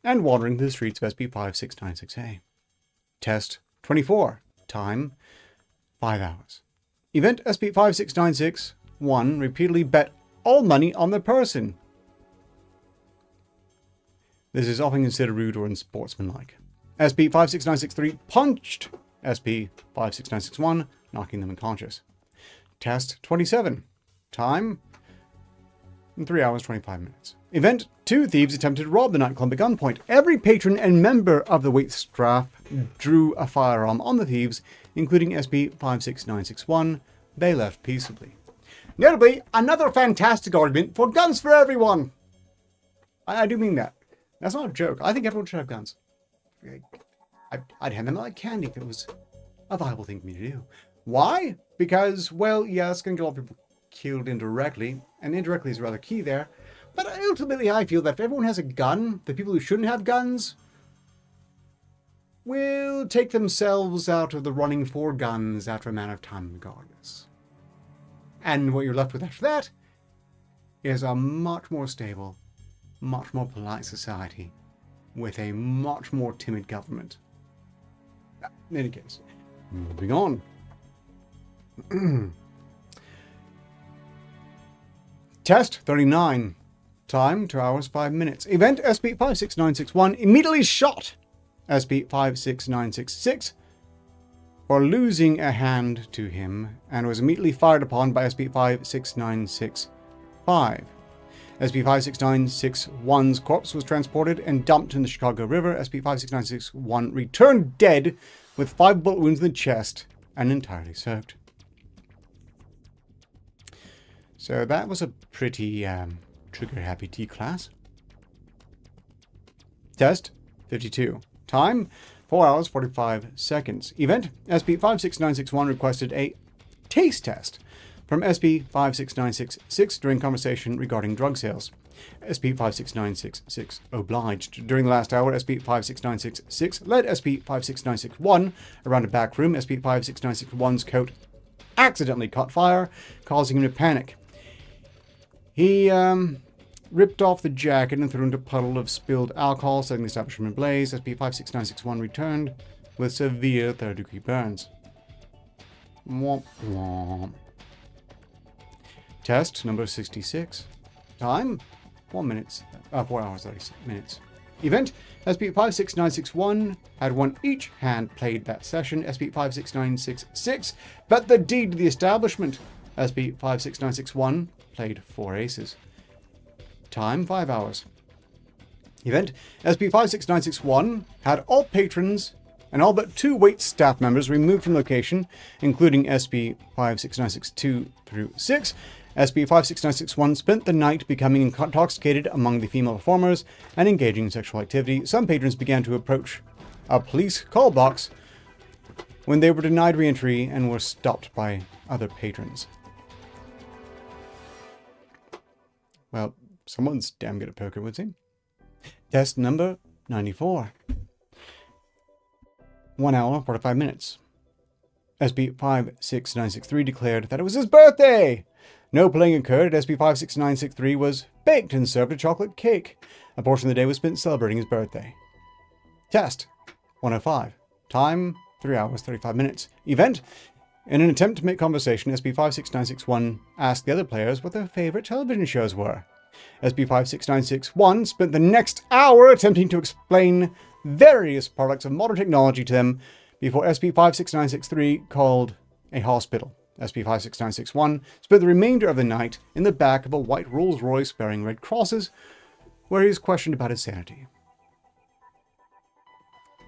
and wandering the streets of SCP-5696-A. Test 24. Time 5 hours. Event SCP-5696-1 repeatedly bet all money on the person. This is often considered rude or unsportsmanlike. SCP-56963 punched SCP-56961, knocking them unconscious. Test 27. Time 3 hours 25 minutes. Event, 2 thieves attempted to rob the nightclub at gunpoint. Every patron and member of the wait staff drew a firearm on the thieves, including SCP-56961. They left peaceably. Notably, another fantastic argument for guns for everyone. I do mean that. That's not a joke. I think everyone should have guns. I'd hand them out like candy if it was a viable thing for me to do. Why? Because, well, yeah, it's going to get a lot of people killed indirectly, and indirectly is rather key there. But ultimately, I feel that if everyone has a gun, the people who shouldn't have guns will take themselves out of the running for guns after a matter of time regardless. And what you're left with after that is a much more stable, much more polite society with a much more timid government. In any case, moving on. Test 39. Time 2 hours 5 minutes. Event SCP-56961 immediately shot SCP-56966 for losing a hand to him and was immediately fired upon by SCP-56965. SCP-56961's corpse was transported and dumped in the Chicago River. SCP-56961 returned dead with 5 bullet wounds in the chest and entirely soaked. So that was a pretty trigger-happy T-class. Test 52. Time 4 hours 45 seconds. Event SCP-56961 requested a taste test from SCP-56966 during conversation regarding drug sales. SCP-56966 obliged. During the last hour, SCP-56966 led SCP-56961 around a back room. SCP-56961's coat accidentally caught fire, causing him to panic. He ripped off the jacket and threw into a puddle of spilled alcohol, setting the establishment ablaze. SCP-56961 returned with severe third-degree burns. Womp womp. Test number 66. Time 4 hours 30 minutes. Event SCP-56961 had won each hand played that session. SCP-56966 bet the deed to the establishment. SCP-56961 played 4 aces. Time 5 hours. Event SCP-56961 had all patrons and all but 2 wait staff members removed from location, including SCP-56962 through 6. SCP-56961 spent the night becoming intoxicated among the female performers and engaging in sexual activity. Some patrons began to approach a police call box when they were denied re-entry and were stopped by other patrons. Well, someone's damn good at poker, would seem. Test number 94. 1 hour, 45 minutes. SCP-56963 declared that it was his birthday. No playing occurred. SCP-56963 was baked and served a chocolate cake. A portion of the day was spent celebrating his birthday. Test 105. Time 3 hours 35 minutes. Event. In an attempt to make conversation, SCP-56961 asked the other players what their favorite television shows were. SCP-56961 spent the next hour attempting to explain various products of modern technology to them before SCP-56963 called a hospital. SCP-56961 spent the remainder of the night in the back of a white Rolls-Royce bearing red crosses, where he was questioned about his sanity.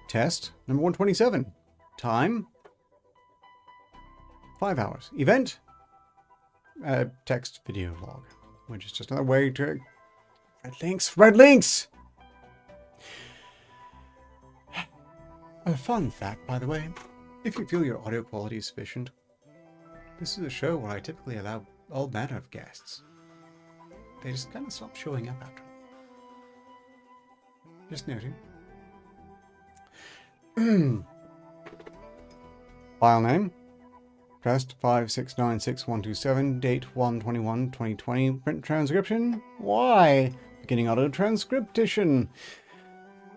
Test number 127. Time 5 hours. Event text video log, which is just another way to red links. Red links. A fun fact, by the way, if you feel your audio quality is sufficient, this is a show where I typically allow all manner of guests. They just kind of stop showing up after. Just noting. File name. Pressed 5696127. Date 1/21/2020. Print transcription. Why? Beginning auto transcription.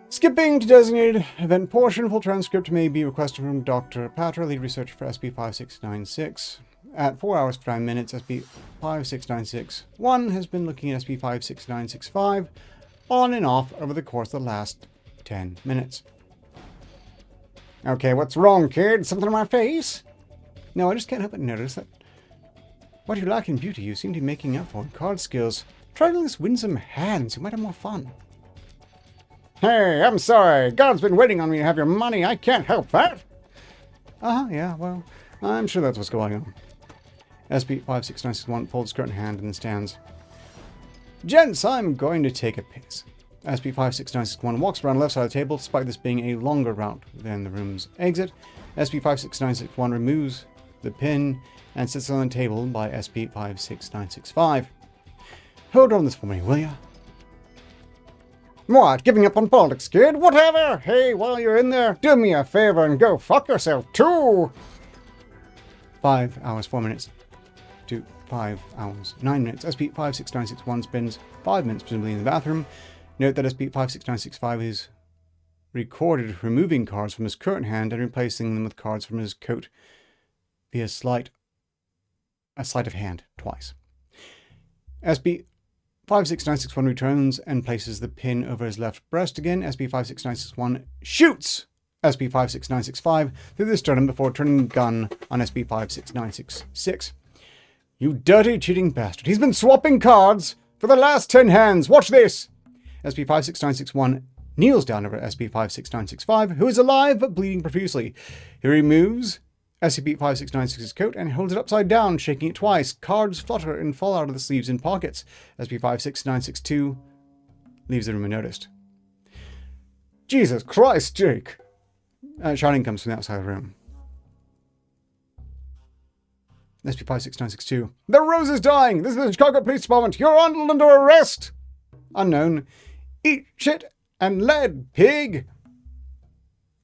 Skipping to designated event portion. Full transcript may be requested from Dr. Patra, lead researcher for SCP-5696. At 4 hours 5 minutes, SCP-56961 has been looking at SCP-56965 on and off over the course of the last 10 minutes. Okay, what's wrong, kid? Something on my face? No, I just can't help but notice that what you lack in beauty, you seem to be making up for in card skills. Try this winsome hands, you might have more fun. Hey, I'm sorry. God's been waiting on me to have your money. I can't help that. Yeah, well, I'm sure that's what's going on. SCP-56961 folds curtain hand and stands. Gents, I'm going to take a piss. SCP-56961 walks around the left side of the table, despite this being a longer route than the room's exit. SCP-56961 removes the pin and sits on the table by SCP-56965. Hold on this for me, will ya? What, giving up on politics, kid? Whatever! Hey, while you're in there, do me a favor and go fuck yourself, too! 5 hours, 4 minutes. To 5 hours, 9 minutes. SCP-56961 spends 5 minutes presumably in the bathroom. Note that SCP-56965 is recorded removing cards from his current hand and replacing them with cards from his coat via a sleight of hand twice. SCP-56961 returns and places the pin over his left breast again. SCP-56961 shoots SCP-56965 through the sternum before turning the gun on SCP-56966. You dirty, cheating bastard. He's been swapping cards for the last 10 hands. Watch this! SCP-56961 kneels down over SCP-56965, who is alive but bleeding profusely. He removes SCP-5696's coat and holds it upside down, shaking it twice. Cards flutter and fall out of the sleeves and pockets. SCP-56962 leaves the room unnoticed. Jesus Christ, Jake! Shouting comes from the outside of the room. SCP-56962. The Rose is dying! This is the Chicago Police Department! You're under arrest! Unknown. Eat shit and lead, pig!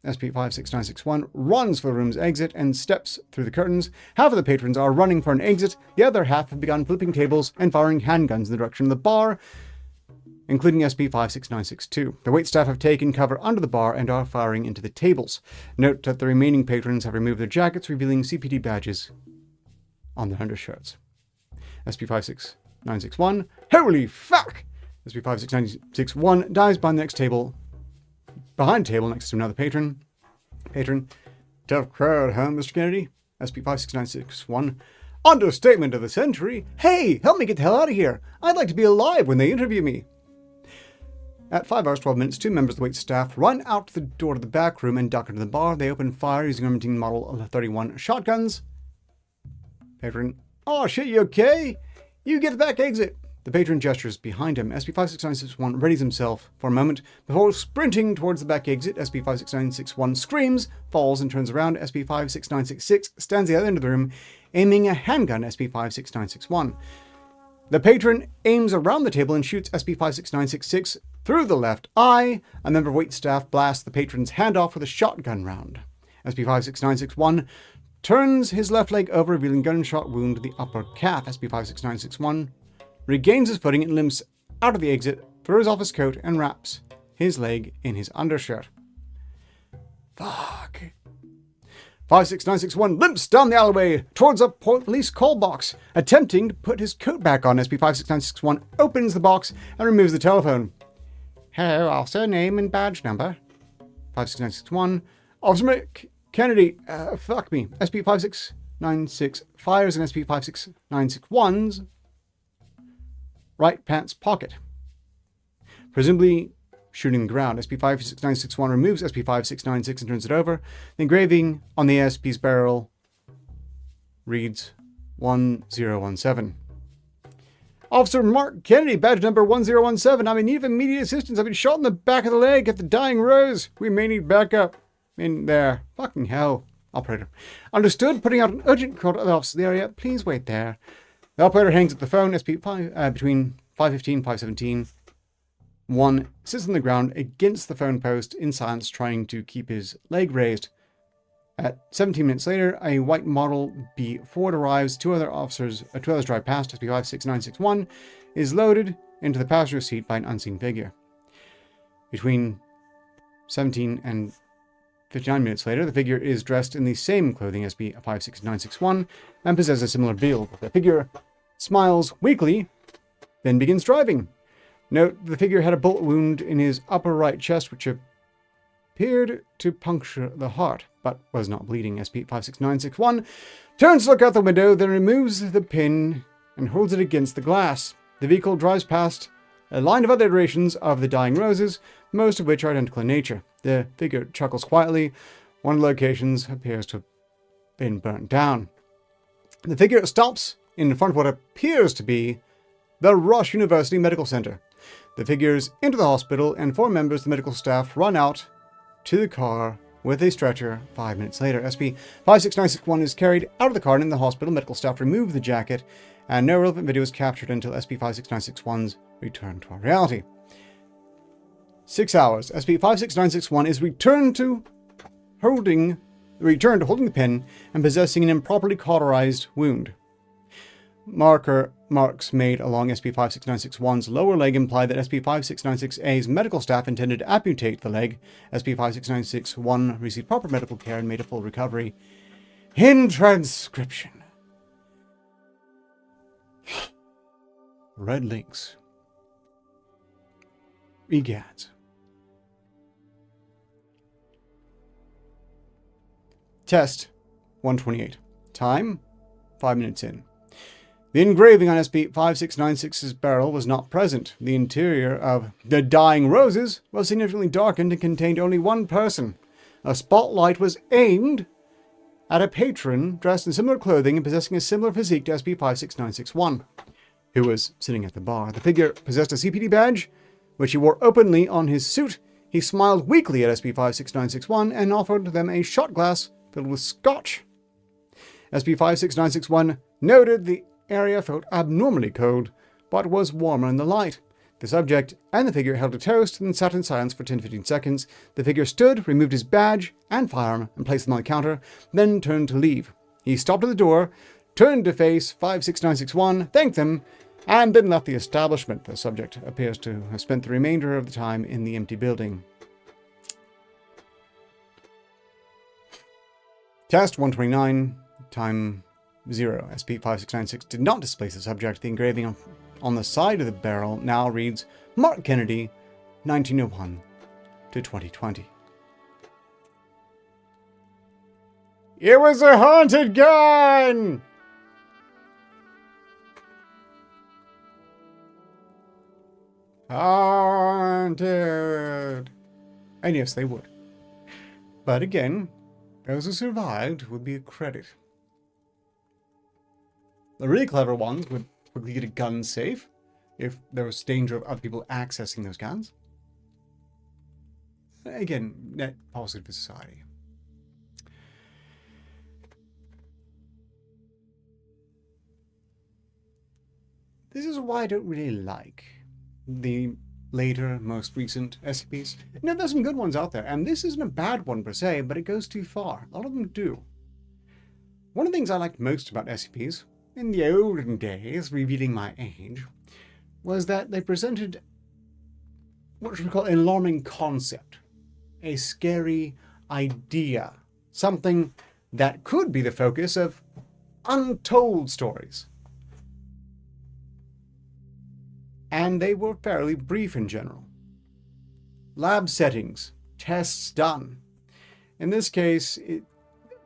SCP-56961 runs for the room's exit and steps through the curtains. Half of the patrons are running for an exit. The other half have begun flipping tables and firing handguns in the direction of the bar, including SCP-56962. The waitstaff have taken cover under the bar and are firing into the tables. Note that the remaining patrons have removed their jackets, revealing CPD badges on their undershirts. SCP-56961. Holy fuck! SCP-56961 dives behind the table next to another patron. Tough crowd, huh, Mr. Kennedy? SCP-56961. Understatement of the century. Hey, help me get the hell out of here. I'd like to be alive when they interview me. At 5 hours, 12 minutes, 2 members of the wait staff run out the door to the back room and duck into the bar. They open fire using Remington Model 31 shotguns. Patron. Oh shit, you okay? You get the back exit. The patron gestures behind him. SCP-56961 readies himself for a moment before sprinting towards the back exit. SCP-56961 screams, falls, and turns around. SCP-56966 stands at the other end of the room, aiming a handgun at SCP-56961. The patron aims around the table and shoots SCP-56966 through the left eye. A member of waitstaff blasts the patron's hand off with a shotgun round. SCP-56961 turns his left leg over, revealing gunshot wound to the upper calf. SCP-56961 regains his footing and limps out of the exit, throws off his coat, and wraps his leg in his undershirt. Fuck. 56961 limps down the alleyway towards a police call box, attempting to put his coat back on. SCP-56961 opens the box and removes the telephone. Hello, officer, name and badge number. 56961. Officer Kennedy, fuck me. SCP-5696 fires in SCP-56961's right pants pocket, presumably shooting the ground. SCP-56961 removes SCP-5696 and turns it over. The engraving on the ASP's barrel reads 1017. Officer Mark Kennedy, badge number 1017. I'm in need of immediate assistance. I've been shot in the back of the leg at the Dying Rose. We may need backup in there. Fucking hell. Operator. Understood. Putting out an urgent call to the officer of the area. Please wait there. The operator hangs up the phone. SCP-5 between 515 and 517. One sits on the ground against the phone post in silence, trying to keep his leg raised. At 17 minutes later, a white Model B Ford arrives. Two others drive past. SCP-56961 is loaded into the passenger seat by an unseen figure. Between 17 and 59 minutes later, the figure is dressed in the same clothing as SCP-56961 and possesses a similar build. The figure smiles weakly, then begins driving. Note, the figure had a bullet wound in his upper right chest, which appeared to puncture the heart, but was not bleeding. SCP-56961 turns to look out the window, then removes the pin and holds it against the glass. The vehicle drives past a line of other iterations of the Dying Roses, most of which are identical in nature. The figure chuckles quietly. One of the locations appears to have been burnt down. The figure stops in front of what appears to be the Rush University Medical Center. The figures enter the hospital, and 4 members of the medical staff run out to the car with a stretcher 5 minutes later. SCP-56961 is carried out of the car and in the hospital. Medical staff remove the jacket, and no relevant video is captured until SCP-56961's return to our reality. 6 hours. SCP-56961 is returned to holding the pin and possessing an improperly cauterized wound. Marks made along SCP-56961's lower leg imply that SCP-5696-A's medical staff intended to amputate the leg. SCP-56961 received proper medical care and made a full recovery. In transcription. Red links. Egads. Test 128. Time 5 minutes in. The engraving on SCP-5696's barrel was not present. The interior of the Dying Roses was significantly darkened and contained only one person. A spotlight was aimed at a patron dressed in similar clothing and possessing a similar physique to SCP-56961, who was sitting at the bar. The figure possessed a CPD badge, which he wore openly on his suit. He smiled weakly at SCP-56961 and offered them a shot glass filled with scotch. SCP-56961 noted the area felt abnormally cold, but was warmer in the light. The subject and the figure held a toast and sat in silence for 10-15 seconds. The figure stood, removed his badge and firearm and placed them on the counter, then turned to leave. He stopped at the door, turned to face 56961, thanked them, and then left the establishment. The subject appears to have spent the remainder of the time in the empty building. Test 129, time 0. SCP-5696 did not displace the subject. The engraving on the side of the barrel now reads Mark Kennedy, 1901 to 2020. It was a haunted gun! Haunted! And yes, they would. But again, those who survived would be a credit. The really clever ones would quickly get a gun safe if there was danger of other people accessing those guns. Again, net positive for society. This is why I don't really like the later, most recent SCPs. Now, there's some good ones out there, and this isn't a bad one per se, but it goes too far. A lot of them do. One of the things I liked most about SCPs, in the olden days, revealing my age, was that they presented what should we call an alarming concept, a scary idea, something that could be the focus of untold stories. And they were fairly brief in general. Lab settings, tests done. In this case,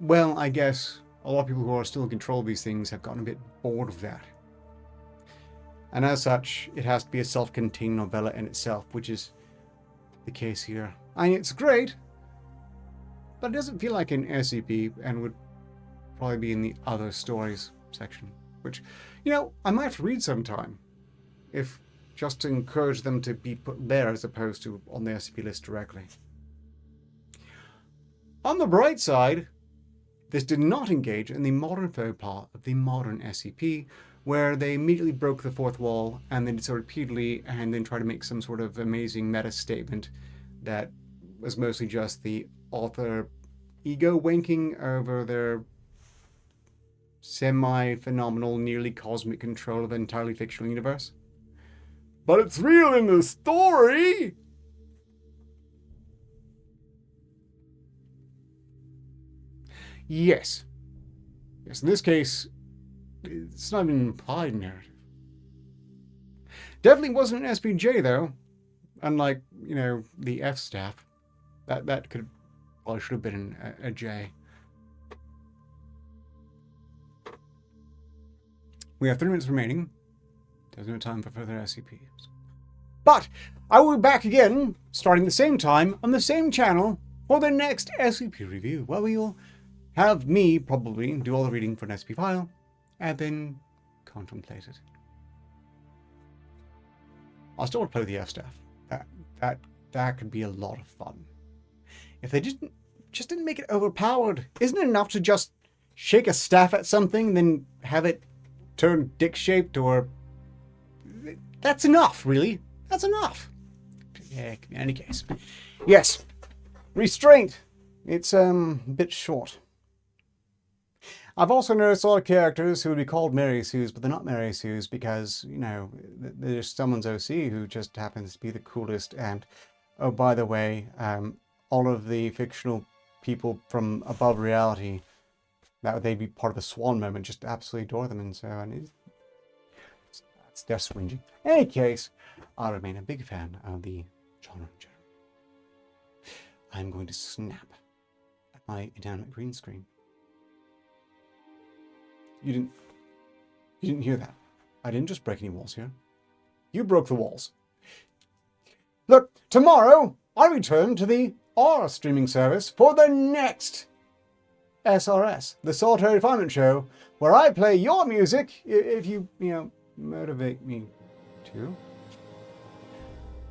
well, I guess a lot of people who are still in control of these things have gotten a bit bored of that. And as such, it has to be a self-contained novella in itself, which is the case here. I mean, it's great, but it doesn't feel like an SCP and would probably be in the other stories section, which, you know, I might have to read sometime, if just to encourage them to be put there as opposed to on the SCP list directly. On the bright side, this did not engage in the modern faux pas of the modern SCP, where they immediately broke the fourth wall and then did so repeatedly and then tried to make some sort of amazing meta statement that was mostly just the author ego wanking over their semi-phenomenal, nearly cosmic control of an entirely fictional universe. But it's real in the story! Yes. Yes, in this case, it's not even an implied narrative. Definitely wasn't an SPJ, though. Unlike, you know, the F staff. That could, well, should have been a J. We have 3 minutes remaining. There's no time for further SCPs. But I will be back again, starting the same time, on the same channel, for the next SCP review, where we will have me probably do all the reading for an SCP file, and then contemplate it. I'll still play with the F staff. That could be a lot of fun. If they just didn't make it overpowered, isn't it enough to just shake a staff at something, then have it turn dick-shaped, or... That's enough, really. That's enough. Yeah, in any case. Yes. Restraint. It's a bit short. I've also noticed a lot of characters who would be called Mary Sues, but they're not Mary Sues because, you know, there's someone's OC who just happens to be the coolest. And, oh, by the way, all of the fictional people from above reality, that they'd be part of the Swan moment, just absolutely adore them and so on. It's their swinging. In any case, I remain a big fan of the genre in general. I'm going to snap at my inanimate green screen. You didn't hear that. I didn't just break any walls here. You broke the walls. Look, tomorrow I return to the R streaming service for the next SRS, the Solitary Refinement Show, where I play your music if you motivate me to.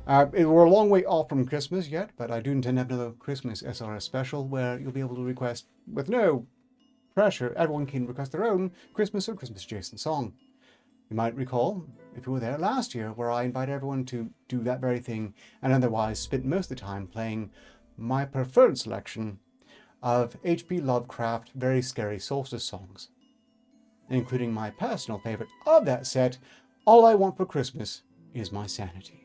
We're a long way off from Christmas yet, but I do intend to have another Christmas SRS special where you'll be able to request with no pressure. Everyone can request their own Christmas or Christmas adjacent song. You might recall, if you were there last year, where I invited everyone to do that very thing, and otherwise spent most of the time playing my preferred selection of H.P. Lovecraft Very Scary Solstice songs, including my personal favorite of that set, All I Want for Christmas Is My Sanity.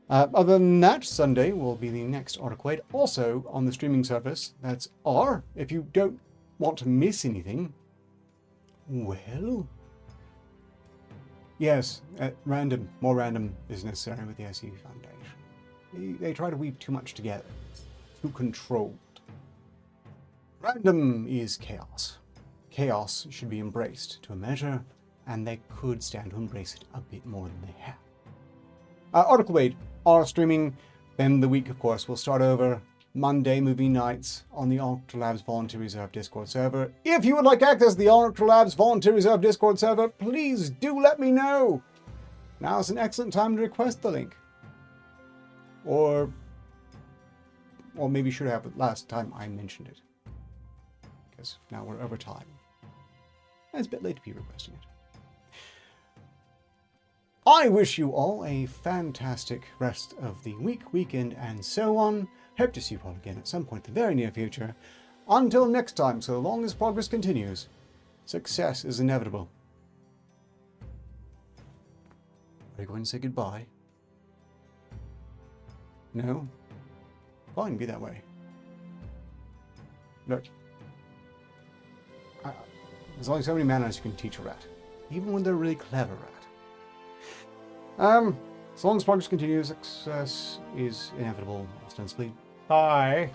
Other than that, Sunday will be the next Arketer, also on the streaming service. That's R. If you don't want to miss anything, well, yes, more random is necessary with the SCP Foundation. They try to weave too much together, too controlled. Random is chaos. Chaos should be embraced to a measure, and they could stand to embrace it a bit more than they have. Article 8 are streaming. Then the week, of course, will start over Monday movie nights on the Arketer Labs Volunteer Reserve Discord server. If you would like access to the Arketer Labs Volunteer Reserve Discord server, please do let me know. Now is an excellent time to request the link. Or maybe you should have it last time I mentioned it, because now we're over time. And it's a bit late to be requesting it. I wish you all a fantastic rest of the week, weekend, and so on. Hope to see you all again at some point in the very near future. Until next time, so long as progress continues, success is inevitable. Are you going to say goodbye? No? Fine, be that way. Look, there's only so many manners you can teach a rat, even when they're a really clever rat. As long as progress continues, success is inevitable, ostensibly. Bye.